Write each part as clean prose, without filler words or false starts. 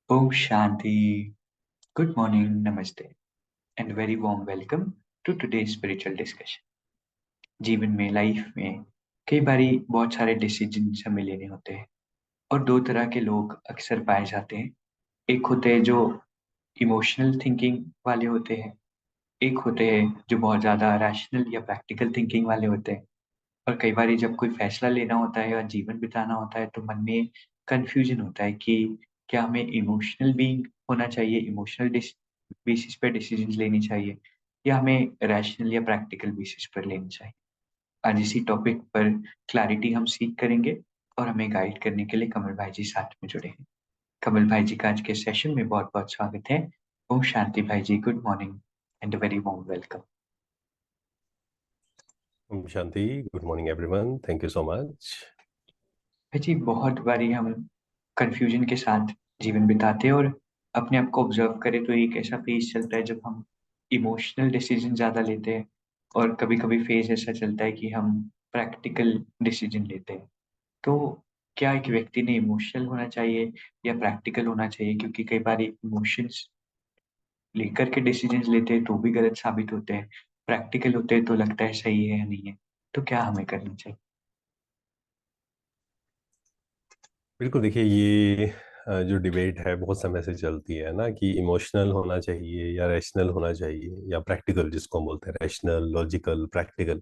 Om Shanti. Good morning, namaste, and very warm welcome to today's spiritual discussion. जीवन में, life में कई बारी बहुत सारे डिसीजन हमें लेने होते हैं और दो तरह के लोग अक्सर पाए जाते हैं. एक होते हैं जो इमोशनल थिंकिंग वाले होते हैं, एक होते हैं जो बहुत ज़्यादा रैशनल या प्रैक्टिकल थिंकिंग वाले होते हैं. और कई बारी जब कोई फैसला लेना होता है या जीवन बिताना होता है तो मन में कंफ्यूजन होता है कि क्या हमें इमोशनल बीइंग होना चाहिए, इमोशनल बेसिस पर डिसीजंस लेनी चाहिए, या हमें रैशनल या प्रैक्टिकल बेसिस पर लेनी चाहिए. आज इसी टॉपिक पर क्लैरिटी हम सीख करेंगे और हमें गाइड करने के लिए कमल भाई जी साथ में जुड़े हैं. कमल भाई जी का आज के सेशन में बहुत बहुत स्वागत है. ओम शांति भाई जी, good morning and very warm welcome. Om Shanti. Good morning everyone. Thank you so much. भाई जी, बहुत बारी हम कंफ्यूजन के साथ जीवन बिताते हैं और अपने आप को ऑब्जर्व करें तो एक ऐसा फेज चलता है जब हम इमोशनल डिसीजन ज़्यादा लेते हैं और कभी-कभी फेज ऐसा चलता है कि हम प्रैक्टिकल डिसीजन लेते हैं. तो क्या एक व्यक्ति ने इमोशनल होना चाहिए या प्रैक्टिकल होना चाहिए? क्योंकि कई बार इमोशंस लेकर के डिसीजंस लेते हैं तो भी गलत साबित होते हैं, प्रैक्टिकल होते हैं तो लगता है सही है या नहीं है. तो क्या हमें करना चाहिए? बिल्कुल, देखिए ये जो डिबेट है बहुत समय से चलती है ना कि इमोशनल होना चाहिए या रैशनल होना चाहिए या प्रैक्टिकल, जिसको हम बोलते हैं रैशनल, लॉजिकल, प्रैक्टिकल.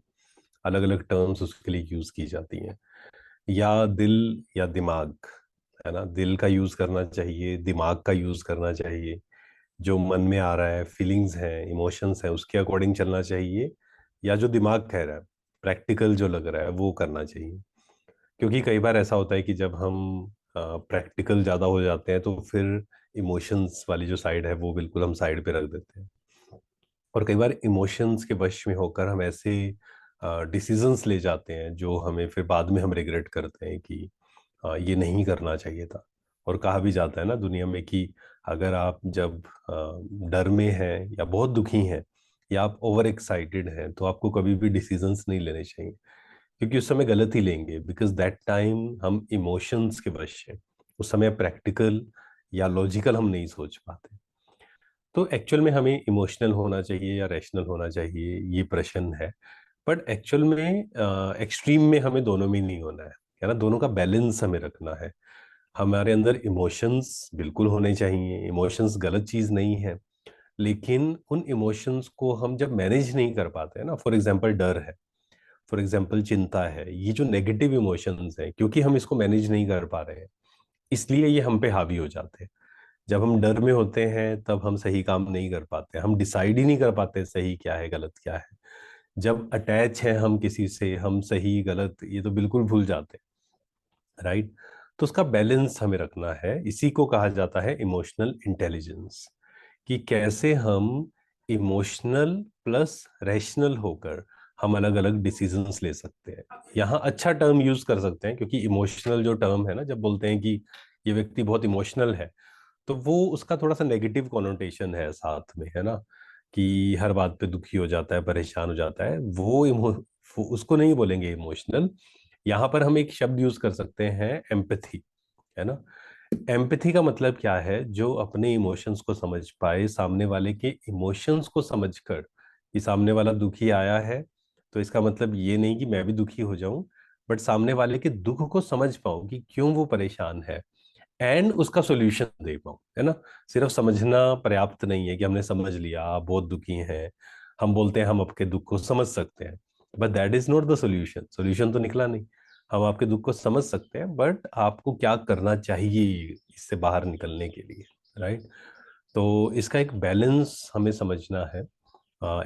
अलग अलग टर्म्स उसके लिए यूज की जाती हैं. या दिल या दिमाग, है ना. दिल का यूज करना चाहिए, दिमाग का यूज करना चाहिए. जो मन में आ रहा है, फीलिंग्स हैं, इमोशंस हैं, उसके अकॉर्डिंग चलना चाहिए. या जो दिमाग कह रहा है, प्रैक्टिकल जो लग रहा है वो करना चाहिए. क्योंकि कई बार ऐसा होता है कि जब हम प्रैक्टिकल ज़्यादा हो जाते हैं तो फिर इमोशंस वाली जो साइड है वो बिल्कुल हम साइड पे रख देते हैं. और कई बार इमोशंस के वश में होकर हम ऐसे डिसीजंस ले जाते हैं जो हमें फिर बाद में हम रिग्रेट करते हैं कि ये नहीं करना चाहिए था. और कहा भी जाता है ना दुनिया में कि अगर आप जब डर में हैं या बहुत दुखी हैं या आप ओवर एक्साइटेड हैं तो आपको कभी भी डिसीजंस नहीं लेने चाहिए. क्योंकि उस समय गलत ही लेंगे, बिकॉज दैट टाइम हम इमोशंस के वश हैं. उस समय प्रैक्टिकल या लॉजिकल हम नहीं सोच पाते. तो एक्चुअल में हमें इमोशनल होना चाहिए या रैशनल होना चाहिए, ये प्रश्न है. बट एक्चुअल में एक्सट्रीम में हमें दोनों में नहीं होना है ना. दोनों का बैलेंस हमें रखना है. हमारे अंदर इमोशंस बिल्कुल होने चाहिए, इमोशंस गलत चीज नहीं है. लेकिन उन इमोशंस को हम जब मैनेज नहीं कर पाते हैं ना, फॉर एग्जाम्पल डर है, फॉर एग्जाम्पल चिंता है, ये जो नेगेटिव इमोशंस हैं, क्योंकि हम इसको मैनेज नहीं कर पा रहे हैं इसलिए ये हम पे हावी हो जाते हैं. जब हम डर में होते हैं तब हम सही काम नहीं कर पाते, हम डिसाइड ही नहीं कर पाते सही क्या है गलत क्या है. जब अटैच है हम किसी से, हम सही गलत ये तो बिल्कुल भूल जाते हैं, राइट. तो उसका बैलेंस हमें रखना है. इसी को कहा जाता है इमोशनल इंटेलिजेंस. कि कैसे हम इमोशनल प्लस रैशनल होकर हम अलग अलग डिसीजंस ले सकते हैं. यहाँ अच्छा टर्म यूज कर सकते हैं, क्योंकि इमोशनल जो टर्म है ना, जब बोलते हैं कि ये व्यक्ति बहुत इमोशनल है तो वो उसका थोड़ा सा नेगेटिव कॉनोटेशन है साथ में, है ना. कि हर बात पे दुखी हो जाता है, परेशान हो जाता है, वो उसको नहीं बोलेंगे इमोशनल. यहाँ पर हम एक शब्द यूज कर सकते हैं, एम्पैथी, है ना. एम्पैथी का मतलब क्या है? जो अपने इमोशंस को समझ पाए, सामने वाले के इमोशंस को समझकर. कि सामने वाला दुखी आया है तो इसका मतलब ये नहीं कि मैं भी दुखी हो जाऊं, बट सामने वाले के दुख को समझ पाऊं कि क्यों वो परेशान है, एंड उसका सॉल्यूशन दे पाऊं, है ना. सिर्फ समझना पर्याप्त नहीं है कि हमने समझ लिया आप बहुत दुखी हैं, हम बोलते हैं हम आपके दुख को समझ सकते हैं, but that is not the solution. Solution तो निकला नहीं. हम आपके दुख को समझ सकते हैं बट आपको क्या करना चाहिए इससे बाहर निकलने के लिए, राइट. तो इसका एक बैलेंस हमें समझना है.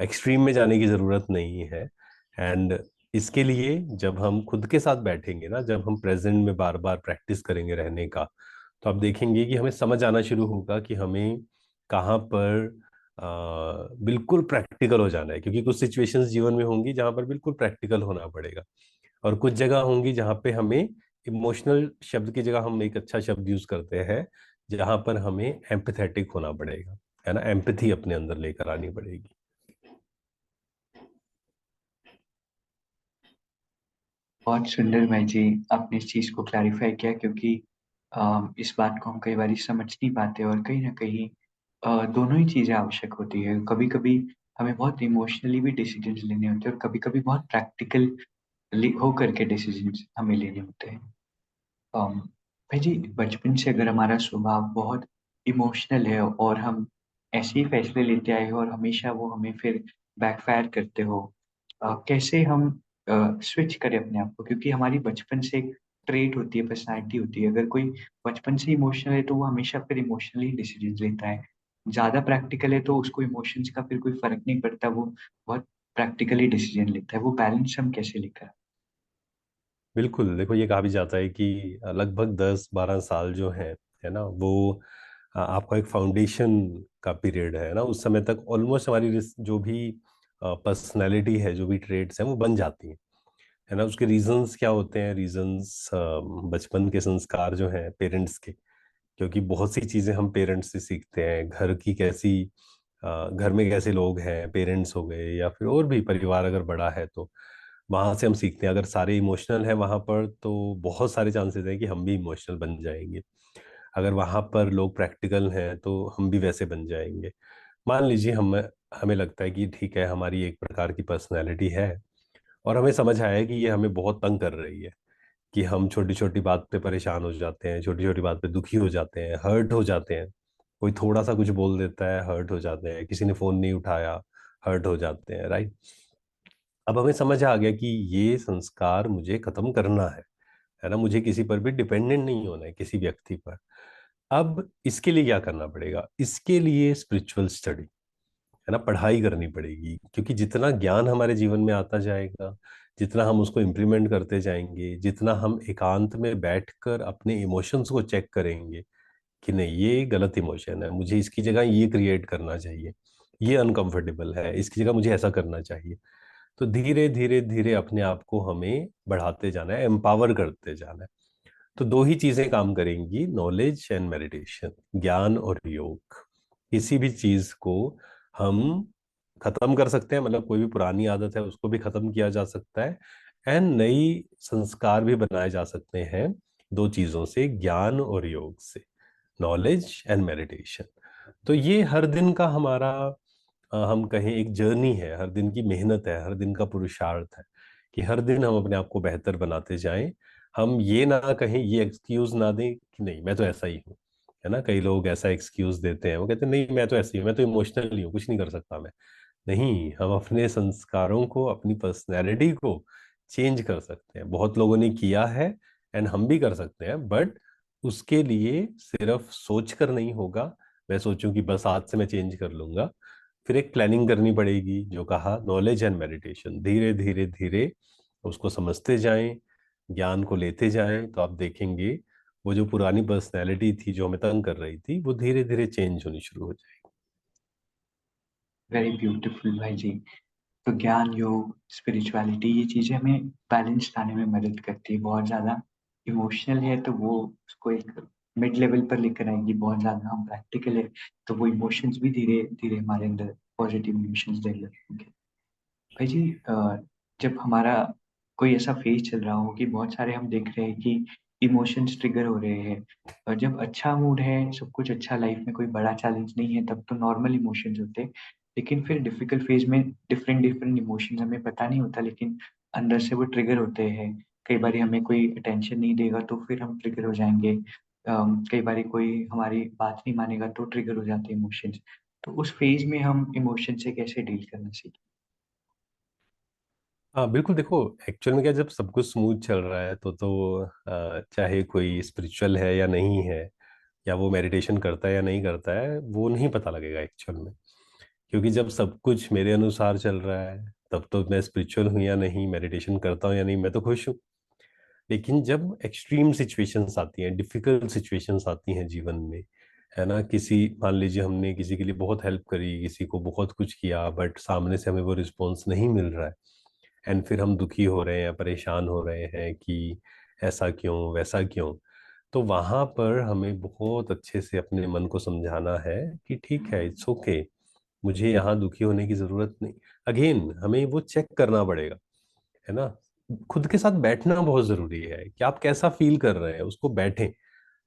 एक्सट्रीम में जाने की जरूरत नहीं है. एंड इसके लिए जब हम खुद के साथ बैठेंगे ना, जब हम प्रेजेंट में बार बार प्रैक्टिस करेंगे रहने का, तो आप देखेंगे कि हमें समझ आना शुरू होगा कि हमें कहाँ पर बिल्कुल प्रैक्टिकल हो जाना है. क्योंकि कुछ सिचुएशंस जीवन में होंगी जहाँ पर बिल्कुल प्रैक्टिकल होना पड़ेगा, और कुछ जगह होंगी जहाँ पे हमें इमोशनल शब्द की जगह हम एक अच्छा शब्द यूज करते हैं, जहाँ पर हमें एम्पैथेटिक होना पड़ेगा, है ना. एम्पैथी अपने अंदर लेकर आनी पड़ेगी. बहुत सुंदर भाई जी, आपने इस चीज़ को क्लैरिफाई किया क्योंकि इस बात को हम कई बार समझ नहीं पाते और कहीं ना कहीं दोनों ही चीजें आवश्यक होती है। कभी कभी हमें बहुत इमोशनली भी डिसीजंस लेने होते हैं और कभी कभी बहुत प्रैक्टिकल होकर के डिसीजंस हमें लेने होते हैं। भाई जी, बचपन से अगर हमारा स्वभाव बहुत इमोशनल है और हम ऐसे ही फैसले लेते आए हो और हमेशा वो हमें फिर बैकफायर करते हो, कैसे हम स्विच करें अपने आप को? क्योंकि हमारी बचपन से एक ट्रेट होती है, पर्सनालिटी होती है। अगर कोई बचपन से इमोशनल है तो वो हमेशा फिर इमोशनली डिसीजन लेता है। ज्यादा प्रैक्टिकल है तो उसको इमोशंस का फिर कोई फर्क नहीं पड़ता, वो बहुत प्रैक्टिकली डिसीजन लेता है। वो बैलेंस हम कैसे लेकर आए? बिल्कुल, देखो ये कहा भी जाता है कि लगभग 10-12 साल जो है ना, वो आपका एक फाउंडेशन का पीरियड है ना। उस समय तक ऑलमोस्ट हमारी जो भी पर्सनैलिटी है, जो भी ट्रेड्स हैं, वो बन जाती हैं, है ना। उसके रीजंस क्या होते हैं? रीजंस बचपन के संस्कार जो हैं पेरेंट्स के, क्योंकि बहुत सी चीजें हम पेरेंट्स से सीखते हैं। घर की कैसी घर में कैसे लोग हैं, पेरेंट्स हो गए या फिर और भी परिवार अगर बड़ा है तो वहां से हम सीखते हैं। अगर सारे इमोशनल हैं वहां पर तो बहुत सारे चांसेस हैं कि हम भी इमोशनल बन जाएंगे। अगर वहां पर लोग प्रैक्टिकल हैं तो हम भी वैसे बन जाएंगे। मान लीजिए हम हमें लगता है कि ठीक है, हमारी एक प्रकार की पर्सनैलिटी है और हमें समझ आया है कि ये हमें बहुत तंग कर रही है, कि हम छोटी छोटी बात पे परेशान हो जाते हैं, छोटी छोटी बात पे दुखी हो जाते हैं, हर्ट हो जाते हैं। कोई थोड़ा सा कुछ बोल देता है, हर्ट हो जाते हैं। किसी ने फोन नहीं उठाया, हर्ट हो जाते हैं, राइट। अब हमें समझ आ गया कि ये संस्कार मुझे खत्म करना है ना। मुझे किसी पर भी डिपेंडेंट नहीं होना है, किसी व्यक्ति पर। अब इसके लिए क्या करना पड़ेगा? इसके लिए स्पिरिचुअल स्टडी, है ना, पढ़ाई करनी पड़ेगी। क्योंकि जितना ज्ञान हमारे जीवन में आता जाएगा, जितना हम उसको इम्प्लीमेंट करते जाएंगे, जितना हम एकांत में बैठकर अपने इमोशंस को चेक करेंगे कि नहीं ये गलत इमोशन है, मुझे इसकी जगह ये क्रिएट करना चाहिए, ये अनकंफर्टेबल है, इसकी जगह मुझे ऐसा करना चाहिए। तो धीरे धीरे धीरे अपने आप को हमें बढ़ाते जाना है, एम्पावर करते जाना है। तो दो ही चीजें काम करेंगी, नॉलेज एंड मेडिटेशन, ज्ञान और योग। किसी भी चीज को हम खत्म कर सकते हैं, मतलब कोई भी पुरानी आदत है उसको भी खत्म किया जा सकता है, एंड नई संस्कार भी बनाए जा सकते हैं दो चीजों से, ज्ञान और योग से, नॉलेज एंड मेडिटेशन। तो ये हर दिन का हमारा हम कहें एक जर्नी है, हर दिन की मेहनत है, हर दिन का पुरुषार्थ है, कि हर दिन हम अपने आप को बेहतर बनाते जाएं। हम ये ना कहें, ये एक्सक्यूज ना दें कि नहीं मैं तो ऐसा ही हूँ, है ना। कई लोग ऐसा एक्सक्यूज देते हैं, वो कहते हैं नहीं मैं तो ऐसे ही हूँ, मैं तो इमोशनल ही हूँ, कुछ नहीं कर सकता मैं। नहीं, हम अपने संस्कारों को, अपनी पर्सनैलिटी को चेंज कर सकते हैं। बहुत लोगों ने किया है एंड हम भी कर सकते हैं, बट उसके लिए सिर्फ सोच कर नहीं होगा। मैं सोचूं कि बस आज से मैं चेंज कर लूंगा, फिर एक प्लानिंग करनी पड़ेगी। जो कहा, नॉलेज एंड मेडिटेशन, धीरे धीरे धीरे उसको समझते जाएं, ज्ञान को लेते जाएं, तो आप देखेंगे वो जो पुरानी पर्सनैलिटी थी जो हमें तंग कर रही थी, वो धीरे धीरे चेंज होनी शुरू हो जाएगी। वेरी ब्यूटीफुल भाई जी। तो ज्ञान, योग, स्पिरिचुअलिटी, ये चीजें हमें बैलेंस लाने में मदद करती है। बहुत ज्यादा इमोशनल है तो वो उसको एक मिड लेवल पर लेकर आएगी। बहुत ज्यादा हम प्रैक्टिकल है तो वो इमोशंस भी धीरे धीरे हमारे अंदर पॉजिटिव इमोशंस डेवलप होंगे। भाई जी, जब हमारा कोई ऐसा फेज चल रहा हो कि बहुत सारे हम देख रहे हैं कि इमोशंस ट्रिगर हो रहे हैं, और जब अच्छा मूड है, सब कुछ अच्छा, लाइफ में कोई बड़ा चैलेंज नहीं है, तब तो नॉर्मल इमोशंस होते हैं। लेकिन फिर डिफिकल्ट फेज में डिफरेंट डिफरेंट इमोशंस हमें पता नहीं होता, लेकिन अंदर से वो ट्रिगर होते हैं। कई बार हमें कोई अटेंशन नहीं देगा तो फिर हम ट्रिगर हो जाएंगे। कई बार कोई हमारी बात नहीं मानेगा तो ट्रिगर हो जाते हैं इमोशंस। तो उस फेज में हम इमोशन से कैसे डील करना सीखें? हाँ बिल्कुल, देखो एक्चुअल में क्या, जब सब कुछ स्मूथ चल रहा है तो चाहे कोई स्पिरिचुअल है या नहीं है, या वो मेडिटेशन करता है या नहीं करता है, वो नहीं पता लगेगा एक्चुअल में। क्योंकि जब सब कुछ मेरे अनुसार चल रहा है, तब तो मैं स्पिरिचुअल हूँ या नहीं, मेडिटेशन करता हूँ या नहीं, मैं तो खुश हूँ। लेकिन जब एक्सट्रीम सिचुएशंस आती हैं, डिफिकल्ट सिचुएशंस आती हैं जीवन में, है ना, किसी, मान लीजिए हमने किसी के लिए बहुत हेल्प करी, किसी को बहुत कुछ किया, बट सामने से हमें वो रिस्पॉन्स नहीं मिल रहा है, एंड फिर हम दुखी हो रहे हैं, परेशान हो रहे हैं कि ऐसा क्यों, वैसा क्यों। तो वहां पर हमें बहुत अच्छे से अपने मन को समझाना है कि ठीक है, इट्स ओके, मुझे यहाँ दुखी होने की जरूरत नहीं। अगेन हमें वो चेक करना पड़ेगा, है ना। खुद के साथ बैठना बहुत जरूरी है कि आप कैसा फील कर रहे हैं, उसको बैठें।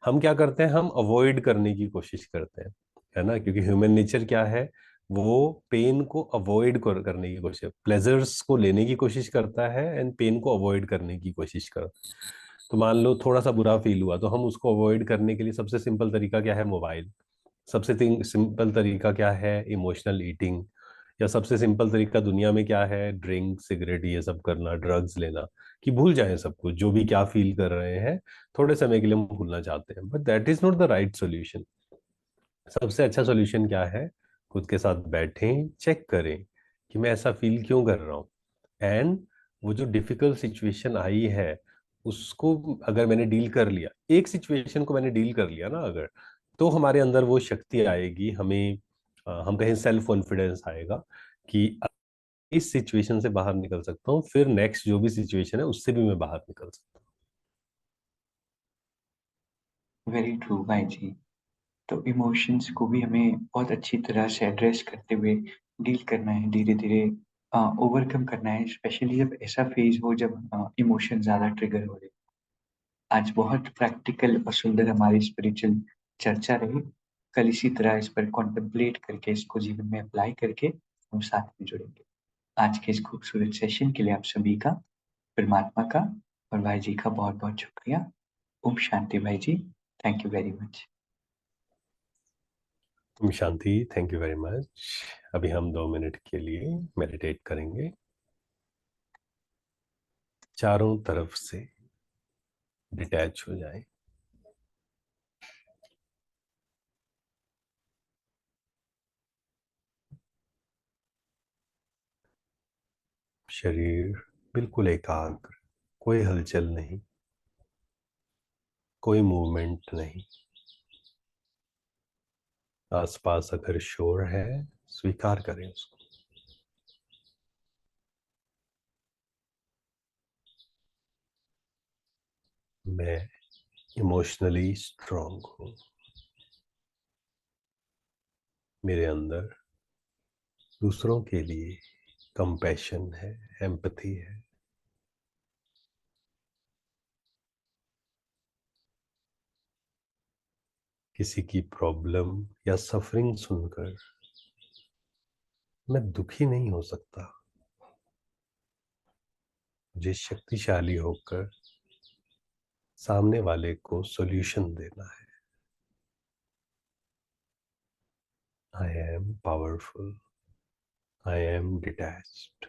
हम क्या करते हैं, हम अवॉइड करने की कोशिश करते हैं, है ना, क्योंकि ह्यूमन नेचर क्या है, वो पेन को अवॉइड करने की कोशिश, प्लेजर्स को लेने की कोशिश करता है एंड पेन को अवॉइड करने की कोशिश करता है। तो मान लो थोड़ा सा बुरा फील हुआ, तो हम उसको अवॉइड करने के लिए सबसे सिंपल तरीका क्या है, मोबाइल। सबसे सिंपल तरीका क्या है, इमोशनल ईटिंग। या सबसे सिंपल तरीका दुनिया में क्या है, ड्रिंक, सिगरेट, ये सब करना, ड्रग्स लेना, कि भूल जाएं सब कुछ, जो भी क्या फील कर रहे हैं थोड़े समय के लिए हम भूलना चाहते हैं, but that is not the right solution. सबसे अच्छा सॉल्यूशन क्या है, खुद के साथ बैठें, चेक करें कि मैं ऐसा फील क्यों कर रहा हूँ, एंड वो जो डिफिकल्ट सिचुएशन आई है उसको अगर मैंने डील कर लिया, एक सिचुएशन को मैंने डील कर लिया ना अगर, तो हमारे अंदर वो शक्ति आएगी, हमें हम कहें सेल्फ कॉन्फिडेंस आएगा कि इस सिचुएशन से बाहर निकल सकता हूँ, फिर नेक्स्ट जो भी सिचुएशन है उससे भी मैं बाहर निकल सकता वेरी ट्रू भाई जी। तो इमोशंस को भी हमें बहुत अच्छी तरह से एड्रेस करते हुए डील करना है, धीरे धीरे ओवरकम करना है, स्पेशली जब ऐसा फेज हो जब इमोशन ज़्यादा ट्रिगर हो रहे। आज बहुत प्रैक्टिकल और सुंदर हमारी स्पिरिचुअल चर्चा रही। कल इसी तरह इस पर कॉन्टेम्पलेट करके इसको जीवन में अप्लाई करके हम साथ में जुड़ेंगे। आज के इस खूबसूरत सेशन के लिए आप सभी का, परमात्मा का और भाई जी का बहुत बहुत शुक्रिया। ओम शांति भाई जी। Thank you very much. हूँ। Shanti, thank you very much. अभी हम 2 मिनट के लिए मेडिटेट करेंगे, चारों तरफ से डिटैच हो जाएं। शरीर बिल्कुल एकाग्र, कोई हलचल नहीं, कोई मूवमेंट नहीं। आसपास अगर शोर है, स्वीकार करें उसको। मैं इमोशनली स्ट्रांग हूँ, मेरे अंदर दूसरों के लिए कंपैशन है, एम्पथी है। किसी की प्रॉब्लम या सफरिंग सुनकर मैं दुखी नहीं हो सकता, मुझे शक्तिशाली होकर सामने वाले को सॉल्यूशन देना है। I am powerful, I am detached.